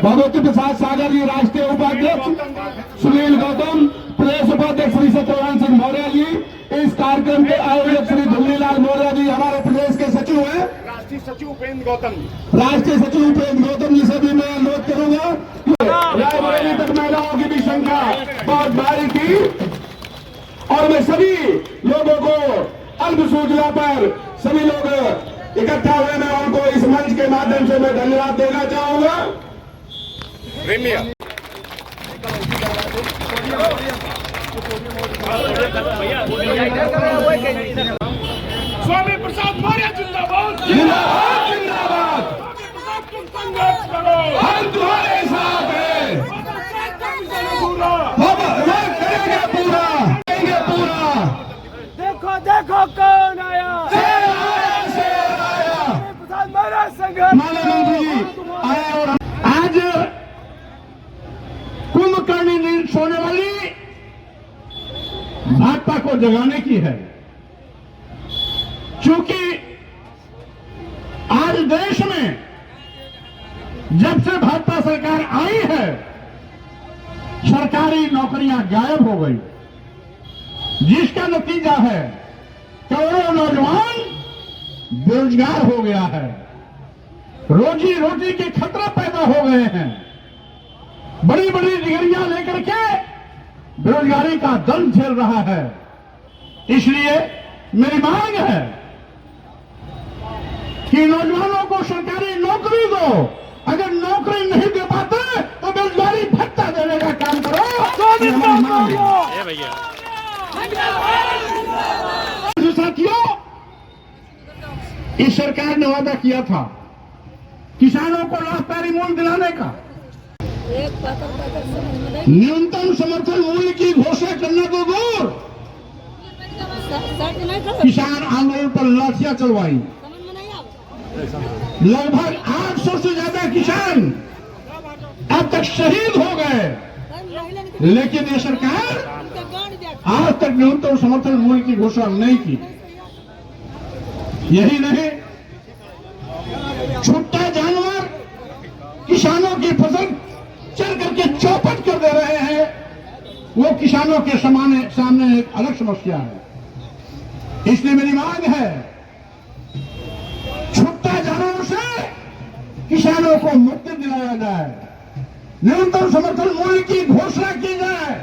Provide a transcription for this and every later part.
भगवती प्रसाद सागर जी राष्ट्रीय उपाध्यक्ष, सुनील गौतम प्रदेश उपाध्यक्ष श्री सत्यनारायण सिंह मौर्य जी, इस कार्यक्रम के आयोजक श्री धुल्लीलाल मौर्य जी हमारे प्रदेश के सचिव हैं, राष्ट्रीय सचिव उपेंद्र गौतम जी से भी मैं अनुरोध करूंगा। रायबरेली तक महिलाओं की भी संख्या बहुत भारी थी और मैं सभी लोगों को अल्प सूचना पर सभी लोग इकट्ठा हुए, मैं उनको इस मंच के माध्यम से मैं धन्यवाद देना चाहूंगा। स्वामी प्रसाद मौर्य जिंदाबाद, जिंदाबाद जिंदाबाद, स्वामी प्रसाद तुम संघर्ष करो, हम तुम्हारे साथ हैं, पूरा हम करेंगे पूरा, करेंगे पूरा। देखो देखो कौन आया, शेर आया, शेर आया। प्रसाद मौर्य संघर्ष। माननीय मंत्री आए और आज कुंभकर्णी नींद सोने वाली भाजपा को जगाने की है, क्योंकि आज देश में जब से भाजपा सरकार आई है सरकारी नौकरियां गायब हो गई, जिसका नतीजा है करोड़ों नौजवान बेरोजगार हो गया है, रोजी रोटी के खतरे पैदा हो गए हैं, बड़ी बड़ी डिग्रियां लेकर के बेरोजगारी का दंड झेल रहा है। इसलिए मेरी मांग है कि नौजवानों को सरकारी नौकरी दो, अगर नौकरी नहीं दे पाते तो बेरोजगारी भत्ता देने का काम करो। साथियों, इस सरकार ने वादा किया था किसानों को लाभकारी मूल्य दिलाने का, न्यूनतम समर्थन मूल्य की घोषणा करना तो दूर, किसान आंदोलन पर लाठियां चलवाई, लगभग 800 से ज्यादा किसान अब तक शहीद हो गए, लेकिन ये सरकार आज तक न्यूनतम समर्थन मूल्य की घोषणा नहीं की। यही नहीं, छुट्टा जानवर किसानों की फसल चल करके चौपट कर दे रहे हैं, वो किसानों के सामने एक अलग समस्या है। इसलिए मेरी मांग है छुट्टा जानवरों से किसानों को मुक्ति दिलाया जाए, न्यूनतम समर्थन मूल्य की घोषणा की जाए,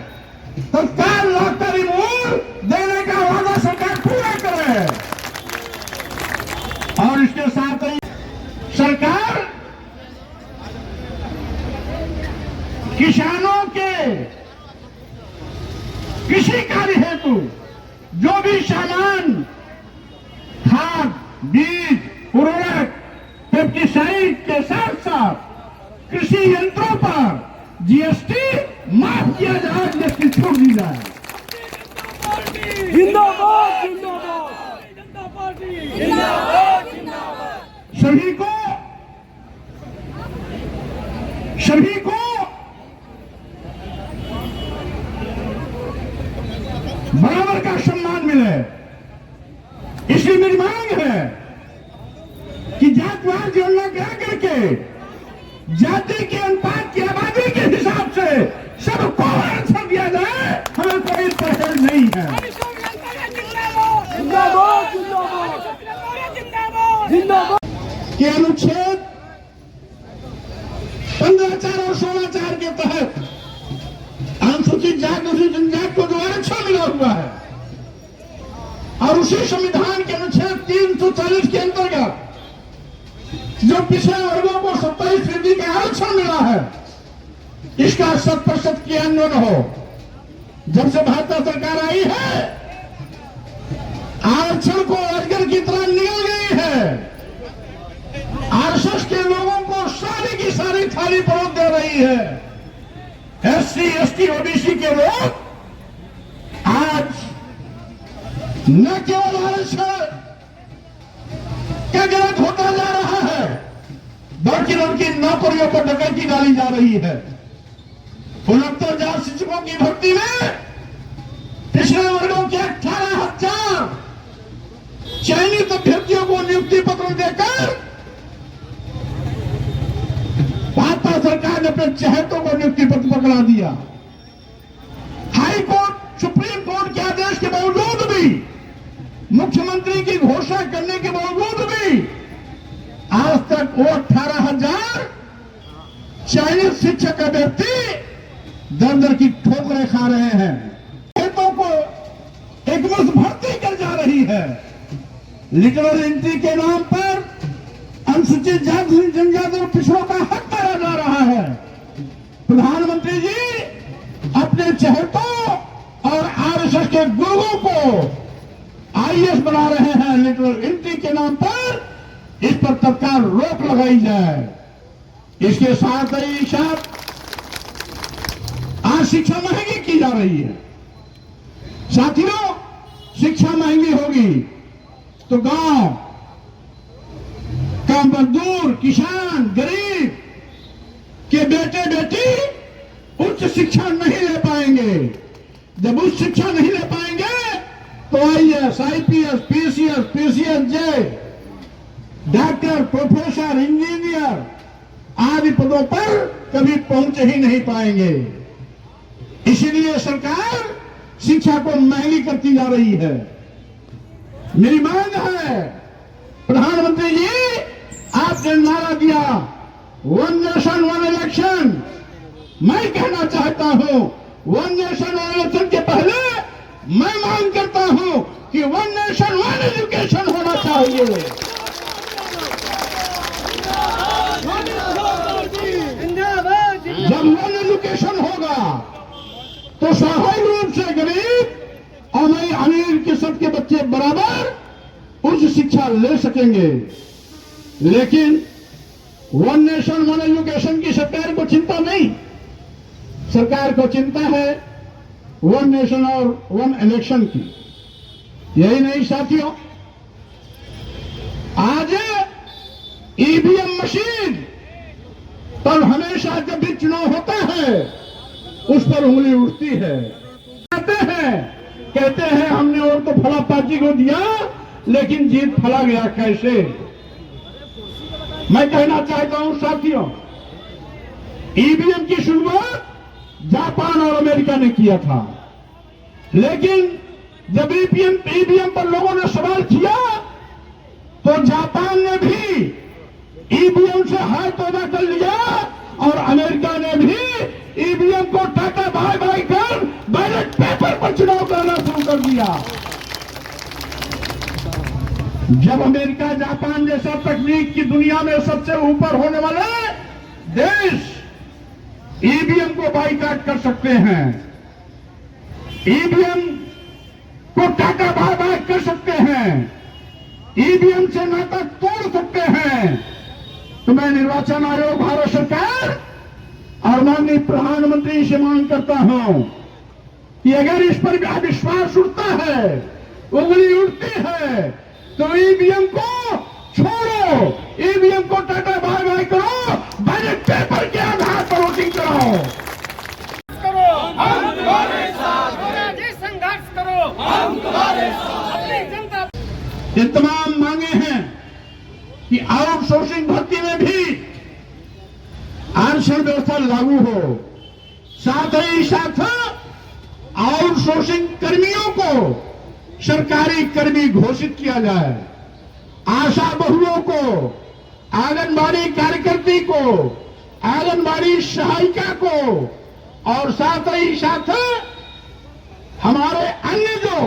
तत्काल लाभकारी मूल्य देने का वादा सरकार पूरा करे और इसके साथ ही सरकार किसानों के कृषि कार्य हेतु जो भी सामान, खाद, बीज, उर्वरक, पेस्टिसाइड के साथ साथ कृषि यंत्रों पर जीएसटी माफ किया जाए, जीएसटी छोड़ दी जाए। जिंदाबाद जिंदाबाद जनता पार्टी, जिंदाबाद जिंदाबाद। सभी को बराबर का सम्मान मिले। इसलिए मेरी मांग है कि जातवाद योजना करा करके जाति के अनुपात की आबादी के हिसाब से सबको आरक्षण दिया जाए, हमें कोई परहेज नहीं है। जिंदाबाद जिंदाबाद। कि अनुच्छेद 15(4) और 16(4) के तहत अनुसूचित जाति जनजाति को जो आरक्षण मिला हुआ है और उसी संविधान के अनुच्छेद 340 के अंतर्गत जो पिछड़े वर्गों को 27% का आरक्षण मिला है, इसका 100% क्रियान्वयन हो। जब से भाजपा सरकार आई है आरक्षण को अजगर की तरह निकल गई है, आरएसएस के लोगों को सारी की सारी थाली परोस दे रही है। एससी, एसटी, ओबीसी के लोग आज न केवल आरक्षण क्या गलत होता जा रहा है, बल्कि उनकी नौकरियों पर डकैती डाली जा रही है। 69,000 शिक्षकों की भर्ती में पिछड़े वर्गों के 18,000 चयनित अभ्यर्थियों को नियुक्ति पत्र देकर भाजपा केंद्र सरकार ने अपने चहेतों को नियुक्ति पत्र पर करा दिया। हाई कोर्ट, सुप्रीम कोर्ट के आदेश के बावजूद भी, मुख्यमंत्री की घोषणा करने के बावजूद भी आज तक वो 18,000 चाइनीज शिक्षक अभ्यर्थी दर दर की ठोकरें खा रहे हैं। खेतों को एकमुश्त भर्ती कर जा रही है। लिटरल एंट्री के नाम पर अनुसूचित जाति जनजाति और पिछड़ों का हक मारा जा रहा है। प्रधानमंत्री जी अपने चहेतों और आरएसएस के गुरुओं को आईएएस बना रहे हैं। लिटरल एंट्री के नाम पर इस पर तत्काल रोक लगाई जाए। इसके साथ ही साथ आज शिक्षा महंगी की जा रही है। साथियों, शिक्षा महंगी होगी तो गांव का मजदूर, किसान, गरीब के बेटे बेटी उच्च शिक्षा नहीं ले पाएंगे। जब उच्च शिक्षा नहीं ले पाएंगे तो IAS, IPS, PCS, PCSJ, doctor, professor, engineer आदि पदों पर कभी पहुंच ही नहीं पाएंगे। इसीलिए सरकार शिक्षा को महंगी करती जा रही है। मेरी मांग है, प्रधानमंत्री जी आपने नारा दिया वन नेशन वन इलेक्शन। मैं कहना चाहता हूं, वन नेशन वन इलेक्शन के पहले मैं मांग करता हूं कि वन नेशन वन एजुकेशन होना चाहिए। जब वन एजुकेशन होगा तो स्वाभाविक रूप से गरीब और नहीं अमीर किस्म के बच्चे बराबर उच्च शिक्षा ले सकेंगे। लेकिन वन नेशन वन एजुकेशन की सरकार को चिंता नहीं। सरकार को चिंता है वन नेशन और वन इलेक्शन की। यही नहीं साथियों, आज ईवीएम मशीन पर हमेशा जब भी चुनाव होता है उस पर उंगली उठती है। कहते हैं हमने और तो फला पार्टी को दिया लेकिन जीत फला गया कैसे। मैं कहना चाहता हूं साथियों, ईवीएम की शुरुआत जापान और अमेरिका ने किया था, लेकिन जब ईवीएम पर लोगों ने सवाल किया तो जापान ने भी ईवीएम से हाथ तोड़ा कर लिया और अमेरिका ने भी ईवीएम को टाटा बाय बाय कर बैलेट पेपर पर चुनाव करना शुरू कर दिया। जब अमेरिका, जापान जैसा तकनीक की दुनिया में सबसे ऊपर होने वाले देश ईवीएम को बाइकाट कर सकते हैं, ईवीएम को टाटा बाय बाय कर सकते हैं, ईवीएम से नाता तोड़ सकते हैं, तो मैं निर्वाचन आयोग, भारत सरकार और माननीय प्रधानमंत्री से मांग करता हूं कि अगर इस पर अविश्वास उठता है, उंगली उठती है, तो ईवीएम को छोड़ो, ईवीएम को टाटा बाय बाय करो, बैलेट पेपर के आधार पर वोटिंग कराओ। हम तुम्हारे साथ, संघर्ष करो, हम तुम्हारे साथ। अपनी जनता ये तमाम मांगे हैं कि आउटसोर्सिंग भर्ती में भी आरक्षण व्यवस्था लागू हो। साथ ही साथ आउटसोर्सिंग कर्मियों को सरकारी कर्मी घोषित किया जाए। आशा बहुओं को, आंगनबाड़ी कार्यकर्ती को, आंगनबाड़ी सहायिका को और साथ ही साथ हमारे अन्य जो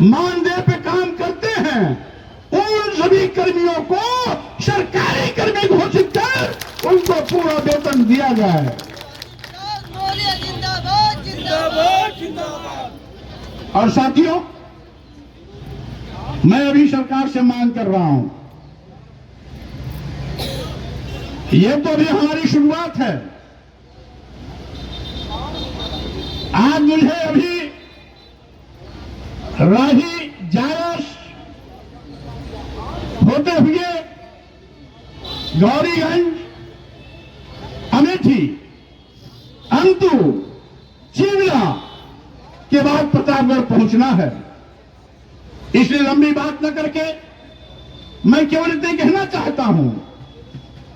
मानदेय पे काम करते हैं उन सभी कर्मियों को सरकारी कर्मी घोषित कर उनको पूरा वेतन दिया जाए। जिंदाबाद जिंदाबाद जिंदाबाद। और साथियों, मैं अभी सरकार से मांग कर रहा हूं, ये तो अभी हमारी शुरुआत है। आज मुझे अभी राही जायस होते हुए गौरीगंज, अमेठी, अंतु, चिवला के बाद प्रतापगढ़ पहुंचना है। इसलिए लंबी बात न करके मैं केवल इतना कहना चाहता हूं,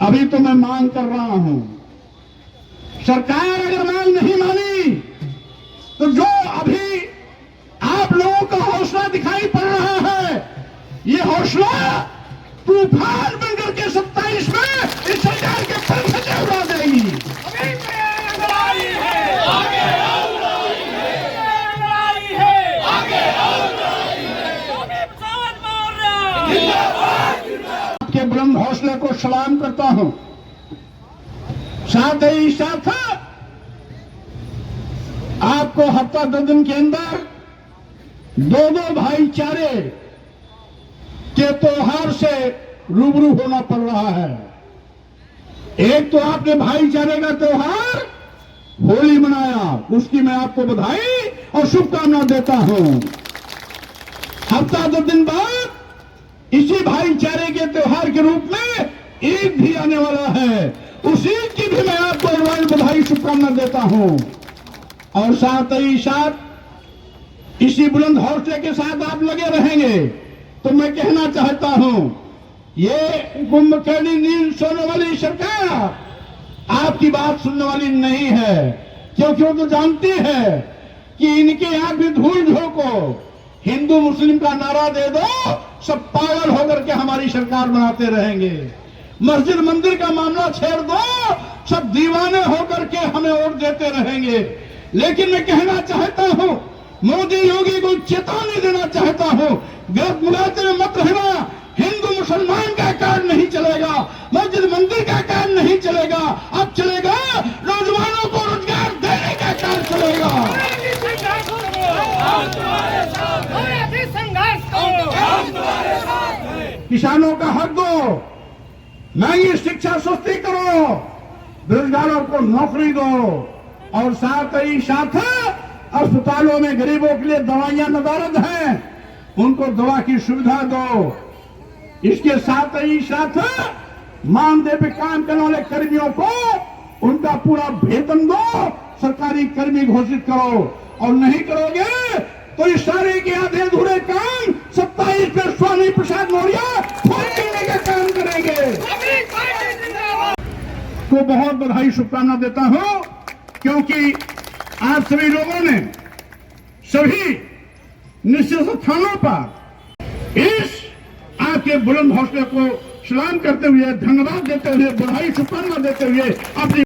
अभी तो मैं मांग कर रहा हूं, सरकार अगर मांग नहीं मानी तो जो अभी आप लोगों का हौसला दिखाई पड़ रहा है, ये हौसला तूफान बनकर के 27 में इस सरकार के पंख उड़ा देगी। आपके बुलंद हौसले को सलाम करता हूं। साथ ही साथ आपको हफ्ता 10 दिन के अंदर दो भाईचारे के त्योहार से रूबरू होना पड़ रहा है। एक तो आपने भाईचारे का त्योहार होली मनाया, उसकी मैं आपको बधाई और शुभकामना देता हूं। हफ्ता 10 दिन बाद इसी भाईचारे के त्योहार के रूप में ईद भी आने वाला है, उस ईद की भी मैं आपको एडवांस बधाई शुभकामना देता हूं। और साथ ही साथ इसी बुलंद हौसले के साथ आप लगे रहेंगे तो मैं कहना चाहता हूं, ये कुंभकर्णी नींद सोने वाली सरकार आपकी बात सुनने वाली नहीं है, क्योंकि वो तो जानती है कि इनके यहां भी धूल झोंको, हिंदू मुस्लिम का नारा दे दो, सब पागल होकर के हमारी सरकार बनाते रहेंगे। मस्जिद मंदिर का मामला छेड़ दो, सब दीवाने होकर के हमें वोट देते रहेंगे। लेकिन मैं कहना चाहता हूं, मोदी योगी को चेतावनी देना चाहता हूं, गलत मुलाजे में मत रहना। हिंदू मुसलमान का कार्य नहीं चलेगा, मस्जिद मंदिर का कार्य नहीं चलेगा, अब चलेगा नौजवानों को रोजगार देने का कार्य चलेगा। किसानों का हक दो, महंगी शिक्षा सस्ती करो, बेरोजगारों को नौकरी दो, और साथ ही साथ अस्पतालों में गरीबों के लिए दवाइयां नदारद हैं, उनको दवा की सुविधा दो। इसके साथ ही साथ मानदेय पे काम करने वाले कर्मियों को उनका पूरा वेतन दो, सरकारी कर्मी घोषित करो। और नहीं करोगे तो इस सारे के आधे अधूरे काम 27 पे स्वामी प्रसाद मौर्य खोल देने का काम करेंगे। तो बहुत बधाई शुभकामना देता हूं, क्योंकि आप सभी लोगों ने सभी निश्चित स्थानों पर इस आपके बुलंद हौसले को सलाम करते हुए, धन्यवाद देते हुए, बधाई शुभकामना देते हुए अपनी